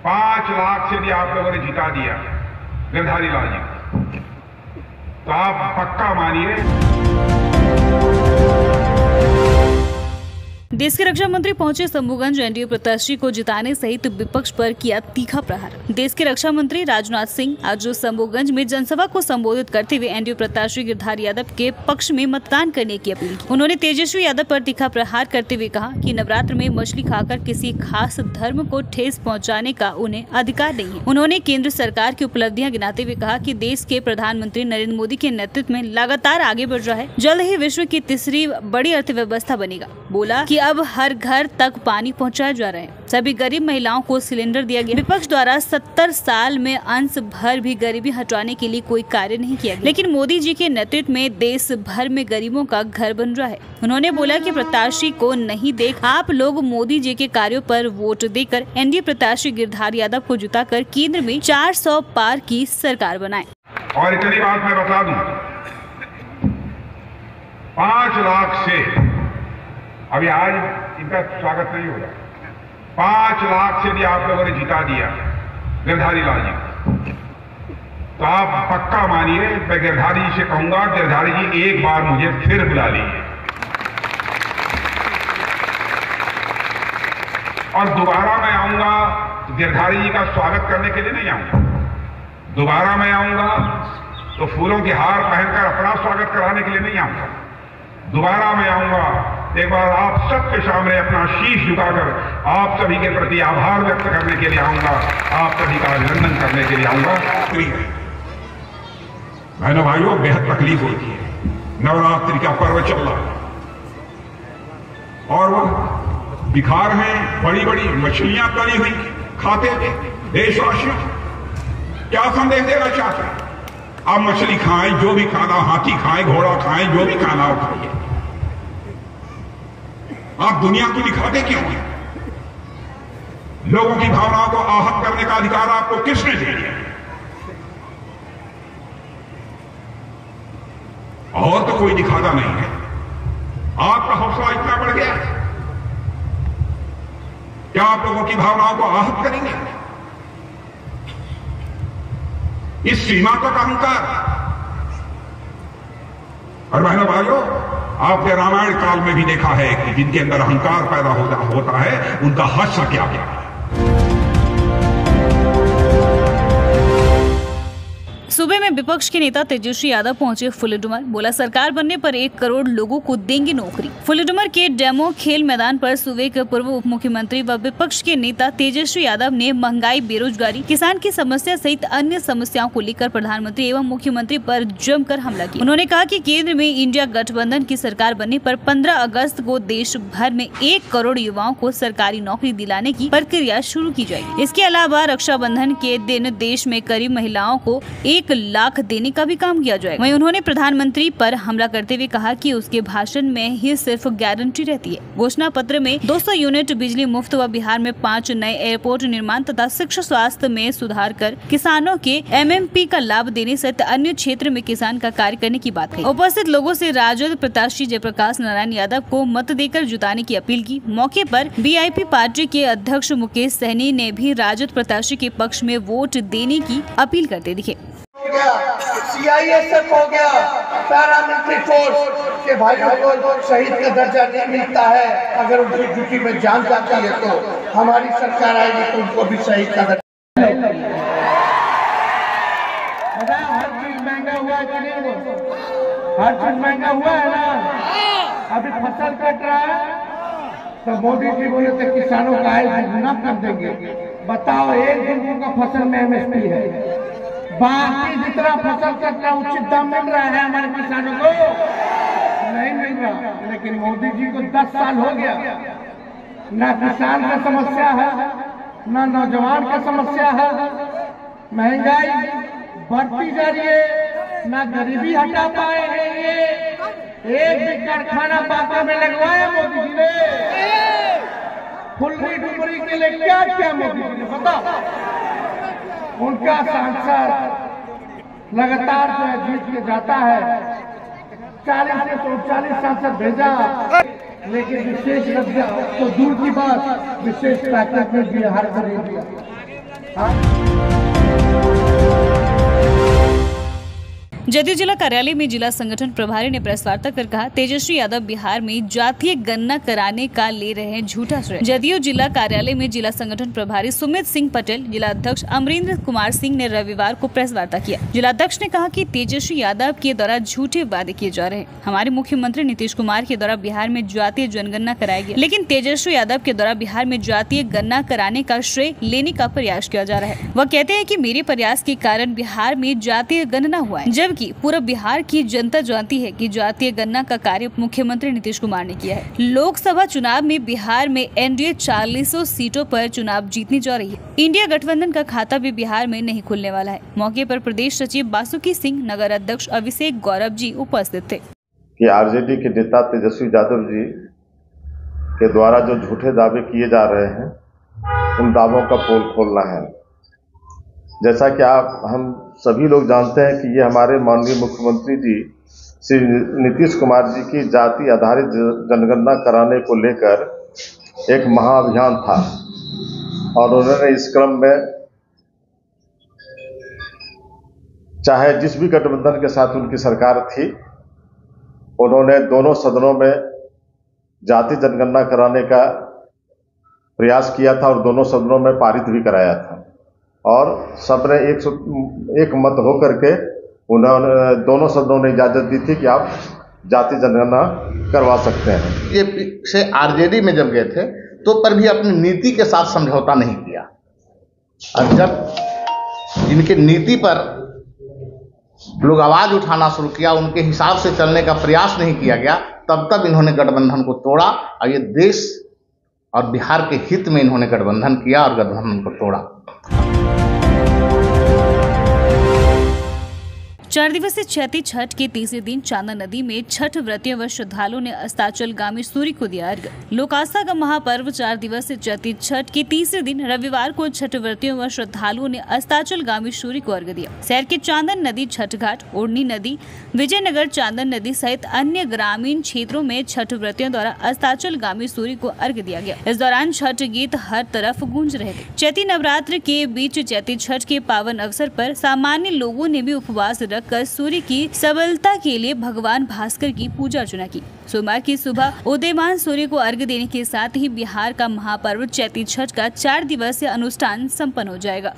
5 लाख से भी आप लोगों ने जिता दिया गिरधारी लाल जी, तो आप पक्का मानिए। देश के रक्षा मंत्री पहुंचे शंभूगंज, एनडीए प्रत्याशी को जिताने सहित विपक्ष पर किया तीखा प्रहार। देश के रक्षा मंत्री राजनाथ सिंह आज शंभूगंज में जनसभा को संबोधित करते हुए एनडीए प्रत्याशी गिरधारी यादव के पक्ष में मतदान करने की अपील की। उन्होंने तेजस्वी यादव पर तीखा प्रहार करते हुए कहा कि नवरात्र में मछली खाकर किसी खास धर्म को ठेस पहुँचाने का उन्हें अधिकार नहीं है। उन्होंने केंद्र सरकार की उपलब्धियां गिनाते हुए कहा कि देश के प्रधानमंत्री नरेंद्र मोदी के नेतृत्व में लगातार आगे बढ़ रहा है, जल्द ही विश्व की तीसरी बड़ी अर्थव्यवस्था बनेगा। बोला कि अब हर घर तक पानी पहुंचाया जा रहा है, सभी गरीब महिलाओं को सिलेंडर दिया गया। विपक्ष द्वारा 70 साल में अंश भर भी गरीबी हटवाने के लिए कोई कार्य नहीं किया गया, लेकिन मोदी जी के नेतृत्व में देश भर में गरीबों का घर बन रहा है। उन्होंने बोला कि प्रत्याशी को नहीं देख आप लोग मोदी जी के कार्यों पर वोट देकर एनडीए प्रत्याशी गिरधारी यादव को जिताकर केंद्र में 400 पार की सरकार बनाए। और इतनी बात मैं बता दूं, 5 लाख से अभी आज इनका स्वागत नहीं होगा, 5 लाख से भी आप लोगों ने जिता दिया गिरधारी लाल जी, तो आप पक्का मानिए मैं गिरधारी जी से कहूंगा, गिरधारी जी एक बार मुझे फिर बुला लीजिए और दोबारा मैं आऊंगा। गिरधारी जी का स्वागत करने के लिए नहीं आऊंगा, दोबारा मैं आऊंगा तो फूलों की हार पहनकर अपना स्वागत कराने के लिए नहीं आऊंगा, दोबारा मैं आऊंगा एक बार आप सबके सामने अपना शीश झुकाकर आप सभी के प्रति आभार व्यक्त करने के लिए आऊंगा, आप सभी का अभिनंदन करने के लिए आऊंगा। बहनों भाइयों, बेहद तकलीफ होती है, नवरात्रि का पर्व चल रहा है और वह दिखा रहे हैं बड़ी बड़ी मछलियां तली हुई खाते थे। देशवासियों क्या संदेश देना चाहते हैं? आप मछली खाएं, जो भी खाना, हाथी खाएं, घोड़ा खाएं, जो भी खाना हो खाइए। आप दुनिया को दिखाते क्यों हैं? लोगों की भावनाओं को आहत करने का अधिकार आपको किसने दे दिया? और तो कोई दिखाता नहीं है, आपका हौसला इतना बढ़ गया, क्या आप लोगों की भावनाओं को आहत करेंगे? इस सीमा तक अहंकार। और बहनों भाइयों, आपने रामायण काल में भी देखा है कि जिनके अंदर अहंकार पैदा होता है उनका हश्र क्या क्या है। सुबह में विपक्ष के नेता तेजस्वी यादव पहुंचे फुलडुमर, बोला सरकार बनने पर 1 करोड़ लोगों को देंगे नौकरी। फुलडुमर के डेमो खेल मैदान पर सूबे के पूर्व उप मुख्यमंत्री व विपक्ष के नेता तेजस्वी यादव ने महंगाई, बेरोजगारी, किसान की समस्या सहित अन्य समस्याओं को लेकर प्रधानमंत्री एवं मुख्यमंत्री पर जमकर हमला किया। उन्होंने कहा कि केंद्र में इंडिया गठबंधन की सरकार बनने पर 15 अगस्त को देश भर में 1 करोड़ युवाओं को सरकारी नौकरी दिलाने की प्रक्रिया शुरू की जाएगी। इसके अलावा रक्षाबंधन के दिन देश में करीब महिलाओं को 1 लाख देने का भी काम किया जाएगा। वहीं उन्होंने प्रधानमंत्री पर हमला करते हुए कहा कि उसके भाषण में ही सिर्फ गारंटी रहती है। घोषणा पत्र में 200 यूनिट बिजली मुफ्त व बिहार में 5 नए एयरपोर्ट निर्माण तथा शिक्षा स्वास्थ्य में सुधार कर किसानों के एमएमपी का लाभ देने सहित अन्य क्षेत्र में किसान का कार्य करने की बात कही। उपस्थित लोगों से राजद प्रत्याशी जयप्रकाश नारायण यादव को मत देकर जुटाने की अपील की। मौके पर बीआईपी पार्टी के अध्यक्ष मुकेश सहनी ने भी राजद प्रत्याशी के पक्ष में वोट देने की अपील करते दिखे। सीआईएसएफ हो गया, पैरामिलिट्री फोर्स के भाइयों को शहीद का दर्जा नहीं मिलता है, अगर उनकी ड्यूटी में जान जाती है तो हमारी सरकार आएगी तो उनको भी शहीद का दर्जा। हर चीज महंगा हुआ है कि नहीं हुआ? हर चीज महंगा हुआ है ना। अभी फसल कट रहा है तो मोदी जी बोले थे किसानों का आय दुगना कर देंगे। बताओ, 1 दिन का फसल में एमएसपी है, बाकी जितना फसल कटना उचित दाम मिल रहा है हमारे किसानों को? नहीं मिल रहा। लेकिन मोदी जी को 10 साल हो गया, ना किसान का समस्या है, ना नौजवान का समस्या है, महंगाई बढ़ती जा रही है, ना गरीबी हटा पाए हैं। ये एक भी कारखाना बांका में लगवाया मोदी जी ने? फुलरी डुमरी के लिए क्या क्या मोदी जी ने बताओ? उनका सांसद लगातार जो है जीत के जाता है, 40 से 40 सांसद भेजा, लेकिन विशेष तो दूर की बात, विशेष पैकेज में भी हर गरीब दिया। जदयू जिला कार्यालय में जिला संगठन प्रभारी ने प्रेस वार्ता कर कहा, तेजस्वी यादव बिहार में जातीय गणना कराने का ले रहे हैं झूठा श्रेय। जदयू जिला कार्यालय में जिला संगठन प्रभारी सुमित सिंह पटेल, जिला अध्यक्ष अमरेंद्र कुमार सिंह ने रविवार को प्रेस वार्ता किया। जिला अध्यक्ष ने कहा कि तेजस्वी यादव के द्वारा झूठे वादे किए जा रहे हैं। हमारे मुख्यमंत्री नीतीश कुमार के द्वारा बिहार में जातीय जनगणना कराई गई, लेकिन तेजस्वी यादव के द्वारा बिहार में जातीय गणना कराने का श्रेय लेने का प्रयास किया जा रहा है। वह कहते हैं कि मेरे प्रयास के कारण बिहार में जातीय गणना हुआ है, जबकि पूरा बिहार की जनता जानती है कि जातीय गणना का कार्य मुख्यमंत्री नीतीश कुमार ने किया है। लोकसभा चुनाव में बिहार में एनडीए 40 सीटों पर चुनाव जीतने जा रही है। इंडिया गठबंधन का खाता भी बिहार में नहीं खुलने वाला है। मौके पर प्रदेश सचिव बासुकी सिंह, नगर अध्यक्ष अभिषेक गौरव जी उपस्थित थे। कि आरजेडी के नेता तेजस्वी यादव जी के द्वारा जो झूठे दावे किए जा रहे हैं, उन दावों का पोल खोलना है। जैसा कि हम सभी लोग जानते हैं कि ये हमारे माननीय मुख्यमंत्री जी श्री नीतीश कुमार जी की जाति आधारित जनगणना कराने को लेकर एक महाअभियान था और उन्होंने इस क्रम में चाहे जिस भी गठबंधन के साथ उनकी सरकार थी, उन्होंने दोनों सदनों में जाति जनगणना कराने का प्रयास किया था और दोनों सदनों में पारित भी कराया था और सबने एक मत होकर के उन्होंने दोनों सदनों ने इजाज़त दी थी कि आप जाति जनगणना करवा सकते हैं। ये से आरजेडी में जब गए थे तो पर भी अपनी नीति के साथ समझौता नहीं किया और जब इनके नीति पर लोग आवाज उठाना शुरू किया, उनके हिसाब से चलने का प्रयास नहीं किया गया, तब इन्होंने गठबंधन को तोड़ा और ये देश और बिहार के हित में इन्होंने गठबंधन किया और गठबंधन को तोड़ा। 4 दिवसीय चैती छठ के तीसरे दिन चांदन नदी में छठ व्रतियों व श्रद्धालुओं ने अस्ताचलगामी सूर्य को दिया अर्घ्य। लोक आस्था का महापर्व 4 दिवसीय चैती छठ के तीसरे दिन रविवार को छठ व्रतियों व श्रद्धालुओं ने अस्ताचलगामी सूर्य को अर्घ्य दिया। शहर के चांदन नदी, छठ घाट, ओढ़नी नदी, विजयनगर चांदन नदी सहित अन्य ग्रामीण क्षेत्रों में छठ व्रतियों द्वारा अस्ताचलगामी सूर्य को अर्घ्य दिया गया। इस दौरान छठ गीत हर तरफ गूंज रहे थे। चैती नवरात्र के बीच चैती छठ के पावन अवसर पर सामान्य लोगों ने भी उपवास कर सूर्य की सबलता के लिए भगवान भास्कर की पूजा अर्चना की। सोमवार की सुबह उदयमान सूर्य को अर्घ्य देने के साथ ही बिहार का महापर्व चैती छठ का 4 दिवसीय अनुष्ठान संपन्न हो जाएगा।